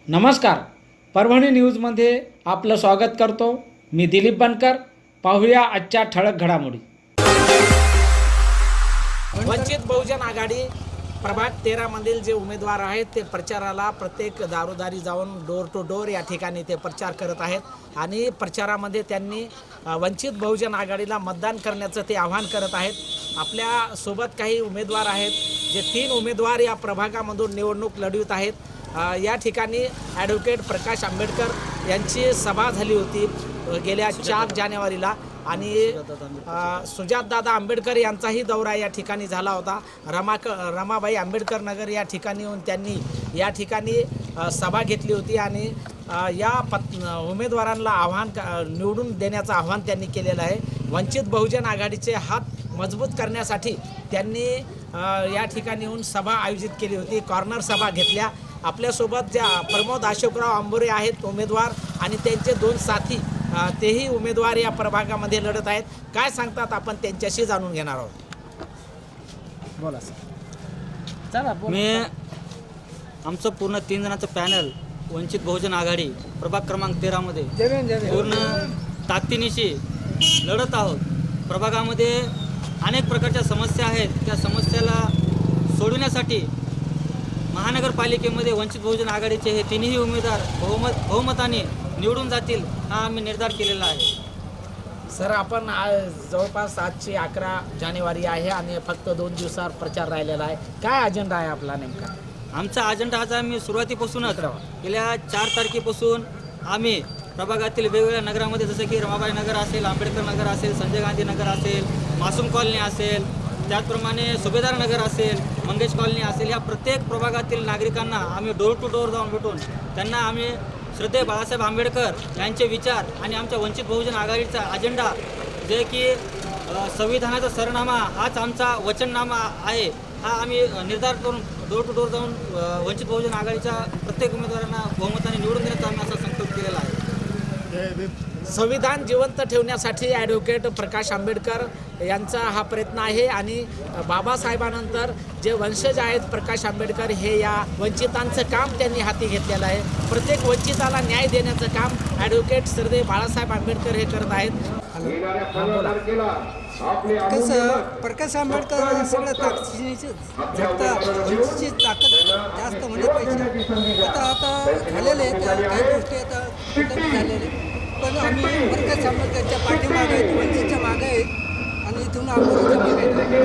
नमस्कार, परभणी न्यूजमध्ये आपलं स्वागत करतो. मी दिलीप बनकर. पाहूया आजच्या ठळक घडामोडी. वंचित बहुजन आघाडी प्रभाग 13 मधील जे उमेदवार आहेत ते प्रचाराला प्रत्येक दारोदारी जाऊन डोर टू डोर या ठिकाणी ते प्रचार करत आहेत आणि प्रचारामध्ये त्यांनी वंचित बहुजन आघाडीला मतदान करण्याचं ते आवाहन करत आहेत. आपल्या सोबत काही उमेदवार आहेत, जे 3 उमेदवार या प्रभागामधून निवडणूक लढवित आहेत. या ठिकाणी ॲडव्होकेट प्रकाश आंबेडकर यांची सभा झाली होती गेल्या 4 जानेवारीला आणि सुजातदादा आंबेडकर यांचाही दौरा या ठिकाणी झाला होता. रमाबाई आंबेडकर नगर या ठिकाणी येऊन त्यांनी या ठिकाणी सभा घेतली होती आणि या उमेदवारांना निवडून देण्याचं आव्हान त्यांनी केलेलं आहे. वंचित बहुजन आघाडीचे हात मजबूत करण्यासाठी त्यांनी या ठिकाणी येऊन सभा आयोजित केली होती, कॉर्नर सभा घेतल्या. आपल्यासोबत ज्या प्रमोद अशोकराव आंबोरे आहेत उमेदवार आणि त्यांचे 2 साथी तेही उमेदवार या प्रभागामध्ये लढत आहेत. काय सांगतात आपण त्यांच्याशी जाणून घेणार आहोत. बोला सर. चला मी आमचं पूर्ण 3 जणांचं पॅनल वंचित बहुजन आघाडी प्रभाग क्रमांक 13 मध्ये पूर्ण ताकदीनिशी लढत आहोत. प्रभागामध्ये अनेक प्रकारच्या समस्या आहेत. त्या समस्याला सोडवण्यासाठी महानगरपालिकेमध्ये वंचित बहुजन आघाडीचे हे 3ही उमेदवार बहुमताने निवडून जातील हा आम्ही निर्धार केलेला आहे. सर, आपण जवळपास आजची 11 जानेवारी आहे आणि फक्त 2 दिवसावर प्रचार राहिलेला आहे. काय अजेंडा आहे आपला नेमका? आमचा अजेंडा आज आम्ही सुरुवातीपासूनच गेल्या 4 तारखेपासून आम्ही प्रभागातील वेगवेगळ्या नगरामध्ये जसं की रमाबाई नगर असेल, आंबेडकर नगर असेल, संजय गांधी नगर असेल, मासूम कॉलनी असेल, त्याचप्रमाणे सुभेदार नगर असेल, मंगेश कॉलनी असेल, या प्रत्येक प्रभागातील नागरिकांना आम्ही डोर टू डोर जाऊन भेटून त्यांना आम्ही श्रद्धेय बाळासाहेब आंबेडकर यांचे विचार आणि आमच्या वंचित बहुजन आघाडीचा अजेंडा, जे की संविधानाचा सरनामा हाच आमचा वचननामा आहे, हा आम्ही निर्धार करून डोर टू डोर जाऊन वंचित बहुजन आघाडीच्या प्रत्येक उमेदवारांना बहुमताने निवडून देण्याचा आम्ही असा संकल्प केलेला आहे. संविधान जिवंत ठेवण्यासाठी ॲडव्होकेट प्रकाश आंबेडकर यांचा हा प्रयत्न आहे आणि बाबासाहेबानंतर जे वंशज आहेत प्रकाश आंबेडकर, हे या वंचितांचं काम त्यांनी हाती घेतलेलं आहे. प्रत्येक वंचिताला न्याय देण्याचं काम ॲडव्होकेट श्रद्धेय बाळासाहेब आंबेडकर हे करत आहेत. कसं प्रकाश आंबेडकर सगळ्या ताकदीची वंचितची ताकद जास्त होण्यापेक्षा आता झालेले आहेत काही गोष्टी आता कमी झालेल्या, पण आम्ही प्रकाश आंबेडकरच्या पाठीमागे आहेत, वंचितच्या मागे आहेत आणि इथून आंबोलीच्या मागे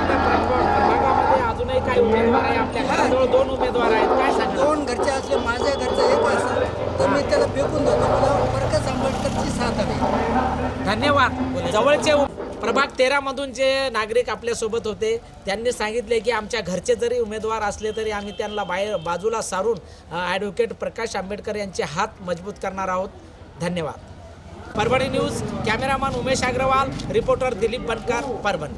प्रभागामध्ये अजूनही काही उमेदवार आहे. आपल्या घराजवळ 2 उमेदवार आहेत. काय सांगा? 2 घरचे असले, माझ्या घरचं एक असेल तर मी त्याला फेकून देतो. मला प्रकाश आंबेडकरची साथ आहे. धन्यवाद. जवळचे प्रभाग 13 मधून जे नागरिक आपल्यासोबत होते त्यांनी सांगितले की आमच्या घरचे जरी उमेदवार असले तरी आम्ही त्यांना बाजूला सारून ॲडव्होकेट प्रकाश आंबेडकर यांचे हात मजबूत करणार आहोत. धन्यवाद. Parbhani news, cameraman Umesh Agrawal, reporter Dilip Bankar, Parbhani.